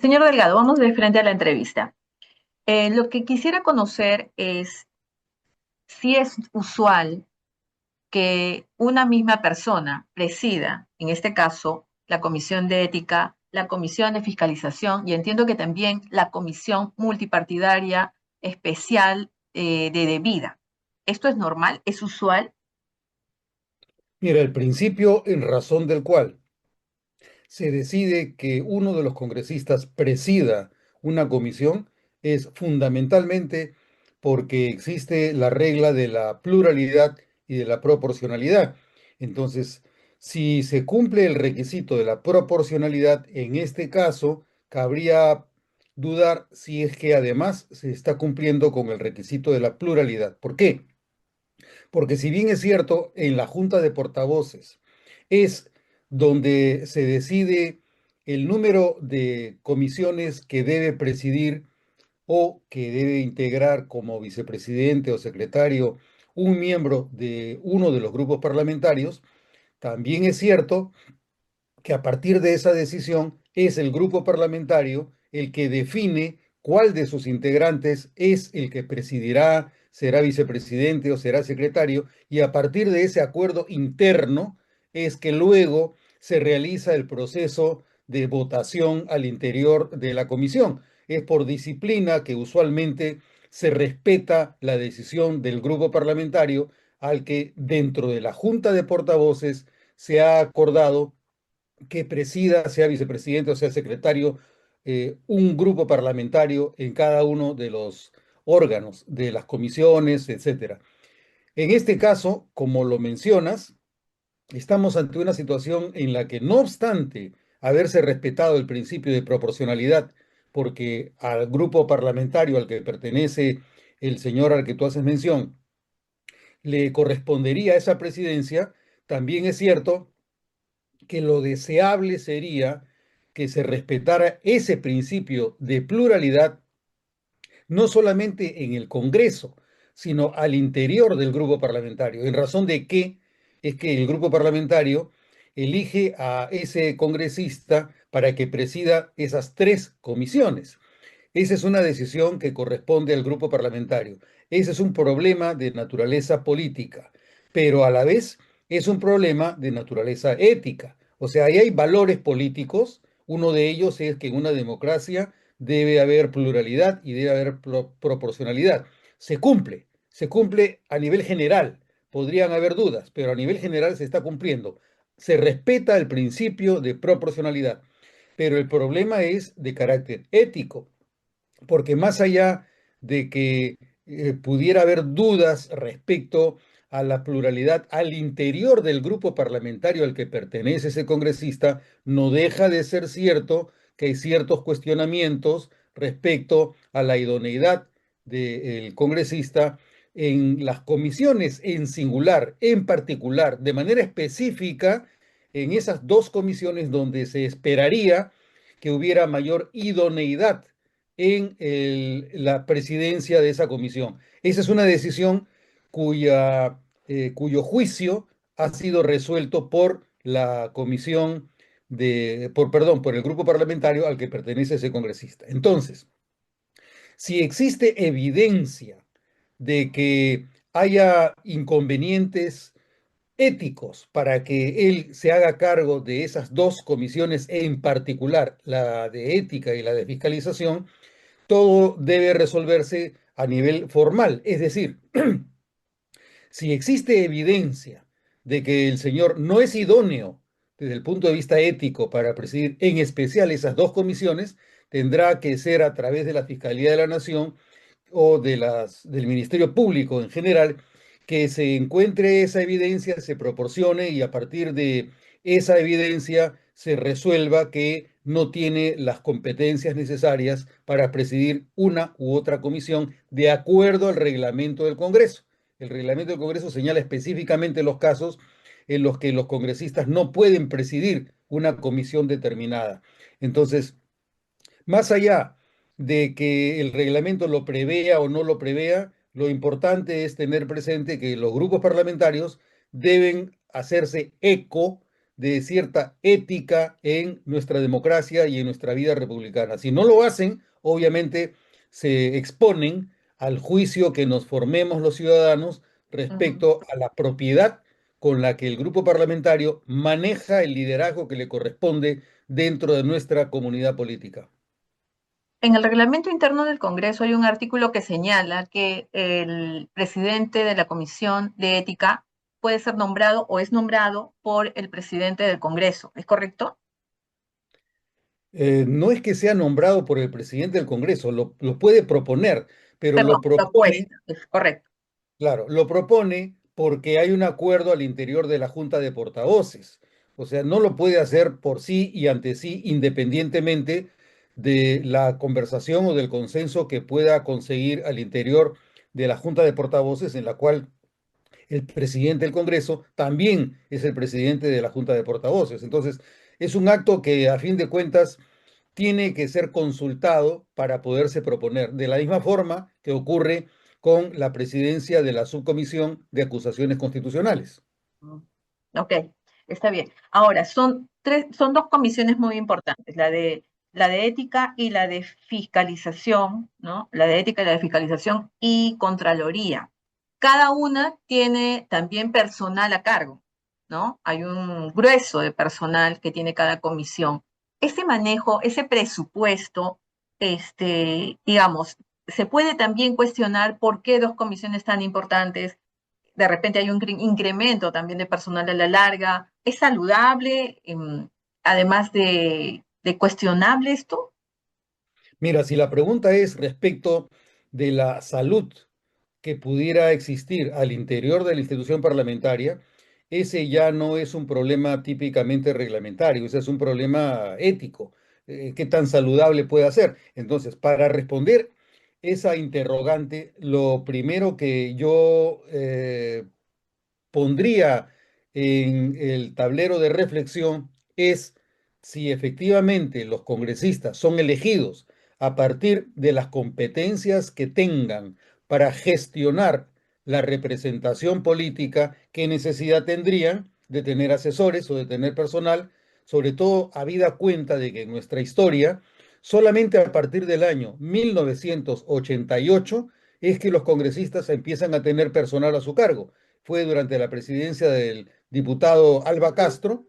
Señor Delgado, vamos de frente a la entrevista. Lo que quisiera conocer es si es usual que una misma persona presida, en este caso, la Comisión de Ética, la Comisión de Fiscalización y entiendo que también la Comisión Multipartidaria Especial de Debida. ¿Esto es normal? ¿Es usual? Mira, el principio en razón del cual se decide que uno de los congresistas presida una comisión es fundamentalmente porque existe la regla de la pluralidad y de la proporcionalidad. Entonces, si se cumple el requisito de la proporcionalidad, en este caso, cabría dudar si es que además se está cumpliendo con el requisito de la pluralidad. ¿Por qué? Porque si bien es cierto, en la Junta de Portavoces es donde se decide el número de comisiones que debe presidir o que debe integrar como vicepresidente o secretario un miembro de uno de los grupos parlamentarios, también es cierto que a partir de esa decisión es el grupo parlamentario el que define cuál de sus integrantes es el que presidirá, será vicepresidente o será secretario, y a partir de ese acuerdo interno es que luego se realiza el proceso de votación al interior de la comisión. Es por disciplina que usualmente se respeta la decisión del grupo parlamentario al que dentro de la Junta de Portavoces se ha acordado que presida, sea vicepresidente o sea secretario, un grupo parlamentario en cada uno de los órganos, de las comisiones, etcétera. En este caso, como lo mencionas, estamos ante una situación en la que, no obstante haberse respetado el principio de proporcionalidad, porque al grupo parlamentario al que pertenece el señor al que tú haces mención, le correspondería esa presidencia, también es cierto que lo deseable sería que se respetara ese principio de pluralidad, no solamente en el Congreso, sino al interior del grupo parlamentario, en razón de que es que el grupo parlamentario elige a ese congresista para que presida esas tres comisiones. Esa es una decisión que corresponde al grupo parlamentario. Ese es un problema de naturaleza política, pero a la vez es un problema de naturaleza ética. O sea, ahí hay valores políticos. Uno de ellos es que en una democracia debe haber pluralidad y debe haber proporcionalidad. Se cumple a nivel general. Podrían haber dudas, pero a nivel general se está cumpliendo. Se respeta el principio de proporcionalidad, pero el problema es de carácter ético, porque más allá de que pudiera haber dudas respecto a la pluralidad al interior del grupo parlamentario al que pertenece ese congresista, no deja de ser cierto que hay ciertos cuestionamientos respecto a la idoneidad del congresista en las comisiones en singular, en particular, de manera específica, en esas dos comisiones donde se esperaría que hubiera mayor idoneidad en la presidencia de esa comisión. Esa es una decisión cuyo juicio ha sido resuelto por la comisión perdón, por el grupo parlamentario al que pertenece ese congresista. Entonces, si existe evidencia de que haya inconvenientes éticos para que él se haga cargo de esas dos comisiones, en particular la de ética y la de fiscalización, todo debe resolverse a nivel formal. Es decir, si existe evidencia de que el señor no es idóneo desde el punto de vista ético para presidir en especial esas dos comisiones, tendrá que ser a través de la Fiscalía de la Nación o del Ministerio Público en general, que se encuentre esa evidencia, se proporcione y a partir de esa evidencia se resuelva que no tiene las competencias necesarias para presidir una u otra comisión de acuerdo al reglamento del Congreso. El reglamento del Congreso señala específicamente los casos en los que los congresistas no pueden presidir una comisión determinada. Entonces, más allá de que el reglamento lo prevea o no lo prevea, lo importante es tener presente que los grupos parlamentarios deben hacerse eco de cierta ética en nuestra democracia y en nuestra vida republicana. Si no lo hacen, obviamente se exponen al juicio que nos formemos los ciudadanos Ujú. respecto a la propiedad con la que el grupo parlamentario maneja el liderazgo que le corresponde dentro de nuestra comunidad política. En el reglamento interno del Congreso hay un artículo que señala que el presidente de la Comisión de Ética puede ser nombrado o es nombrado por el presidente del Congreso. ¿Es correcto? No es que sea nombrado por el presidente del Congreso, lo puede proponer, pero lo Perdón, propone. propuesta, es correcto. Claro, lo propone porque hay un acuerdo al interior de la Junta de Portavoces. O sea, no lo puede hacer por sí y ante sí, independientemente de la conversación o del consenso que pueda conseguir al interior de la Junta de Portavoces, en la cual el presidente del Congreso también es el presidente de la Junta de Portavoces. Entonces, es un acto que a fin de cuentas tiene que ser consultado para poderse proponer, de la misma forma que ocurre con la presidencia de la Subcomisión de Acusaciones Constitucionales. Mm. Ok, está bien. Ahora, son dos comisiones muy importantes, la de ética y la de fiscalización, ¿no? La de ética y la de fiscalización y Contraloría. Cada una tiene también personal a cargo, ¿no? Hay un grueso de personal que tiene cada comisión. Ese manejo, ese presupuesto, digamos, se puede también cuestionar por qué dos comisiones tan importantes de repente hay un incremento también de personal a la larga. ¿Es saludable, además de cuestionable esto? Mira, si la pregunta es respecto de la salud que pudiera existir al interior de la institución parlamentaria, ese ya no es un problema típicamente reglamentario, ese es un problema ético. ¿Qué tan saludable puede ser? Entonces, para responder esa interrogante, lo primero que yo pondría en el tablero de reflexión es si efectivamente los congresistas son elegidos a partir de las competencias que tengan para gestionar la representación política, qué necesidad tendrían de tener asesores o de tener personal, sobre todo habida cuenta de que en nuestra historia, solamente a partir del año 1988 es que los congresistas empiezan a tener personal a su cargo. Fue durante la presidencia del diputado Alba Castro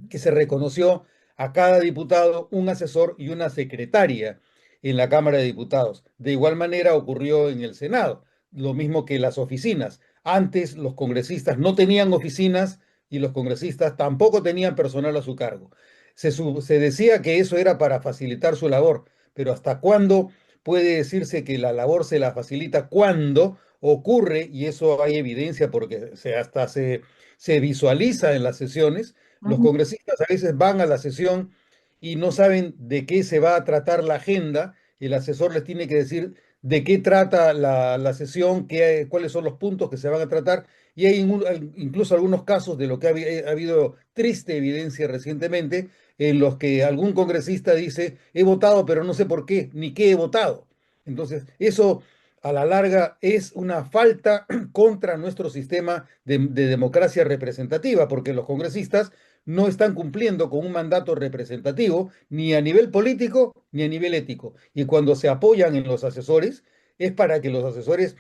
que se reconoció a cada diputado un asesor y una secretaria en la Cámara de Diputados. De igual manera ocurrió en el Senado, lo mismo que las oficinas. Antes los congresistas no tenían oficinas y los congresistas tampoco tenían personal a su cargo. Se decía que eso era para facilitar su labor, pero ¿hasta cuándo puede decirse que la labor se la facilita cuando ocurre, y eso hay evidencia porque se visualiza en las sesiones? Los Ujú, congresistas a veces van a la sesión y no saben de qué se va a tratar la agenda. El asesor les tiene que decir de qué trata la sesión, cuáles son los puntos que se van a tratar. Y hay incluso algunos casos de lo que ha habido triste evidencia recientemente en los que algún congresista dice, he votado, pero no sé por qué, ni qué he votado. Entonces, eso a la larga es una falta contra nuestro sistema de democracia representativa, porque los congresistas no están cumpliendo con un mandato representativo ni a nivel político ni a nivel ético. Y cuando se apoyan en los asesores, es para que los asesores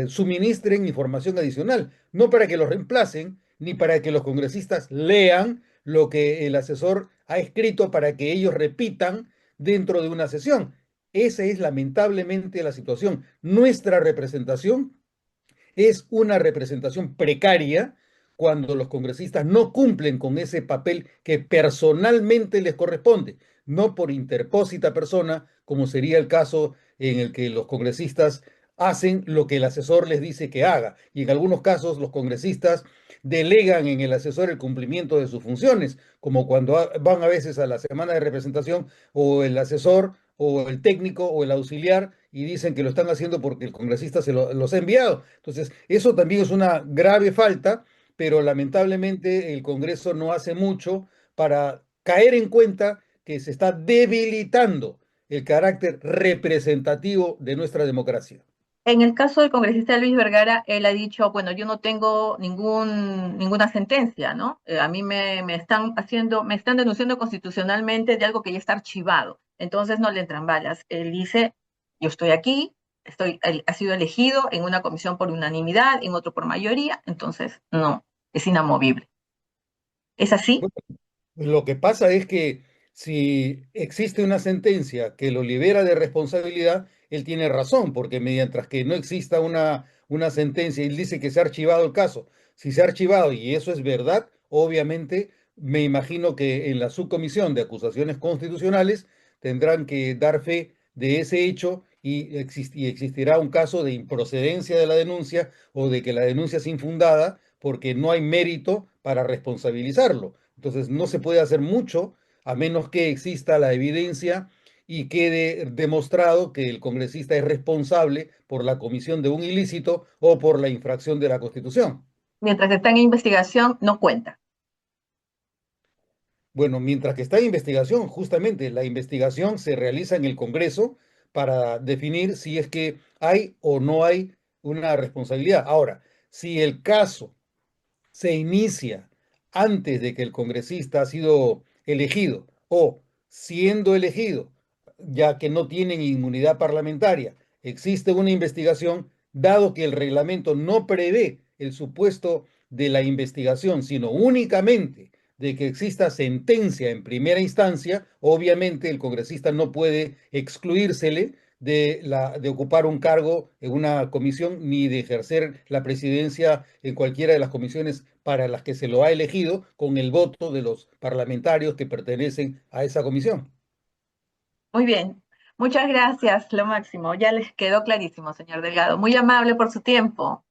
suministren información adicional, no para que los reemplacen, ni para que los congresistas lean lo que el asesor ha escrito para que ellos repitan dentro de una sesión. Esa es lamentablemente la situación. Nuestra representación es una representación precaria cuando los congresistas no cumplen con ese papel que personalmente les corresponde, no por interpósita persona, como sería el caso en el que los congresistas hacen lo que el asesor les dice que haga. Y en algunos casos los congresistas delegan en el asesor el cumplimiento de sus funciones, como cuando van a veces a la semana de representación o el asesor o el técnico o el auxiliar y dicen que lo están haciendo porque el congresista los ha enviado. Entonces, eso también es una grave falta, pero lamentablemente el Congreso no hace mucho para caer en cuenta que se está debilitando el carácter representativo de nuestra democracia. En el caso del congresista Luis Vergara, él ha dicho, bueno, yo no tengo ninguna sentencia, ¿no? A mí me están me están denunciando constitucionalmente de algo que ya está archivado. Entonces no le entran balas. Él dice, yo estoy aquí, él ha sido elegido en una comisión por unanimidad, en otro por mayoría, entonces no, es inamovible. ¿Es así? Lo que pasa es que si existe una sentencia que lo libera de responsabilidad, él tiene razón, porque mientras que no exista una sentencia, él dice que se ha archivado el caso. Si se ha archivado y eso es verdad, obviamente me imagino que en la subcomisión de acusaciones constitucionales tendrán que dar fe de ese hecho y existirá un caso de improcedencia de la denuncia o de que la denuncia es infundada porque no hay mérito para responsabilizarlo. Entonces no se puede hacer mucho a menos que exista la evidencia y quede demostrado que el congresista es responsable por la comisión de un ilícito o por la infracción de la Constitución. Mientras está en investigación, no cuenta. Bueno, mientras que está en investigación, justamente la investigación se realiza en el Congreso para definir si es que hay o no hay una responsabilidad. Ahora, si el caso se inicia antes de que el congresista ha sido elegido o siendo elegido, ya que no tienen inmunidad parlamentaria, existe una investigación, dado que el reglamento no prevé el supuesto de la investigación, sino únicamente de que exista sentencia en primera instancia, obviamente el congresista no puede excluírsele de ocupar un cargo en una comisión ni de ejercer la presidencia en cualquiera de las comisiones para las que se lo ha elegido con el voto de los parlamentarios que pertenecen a esa comisión. Muy bien. Muchas gracias, lo máximo. Ya les quedó clarísimo, señor Delgado. Muy amable por su tiempo.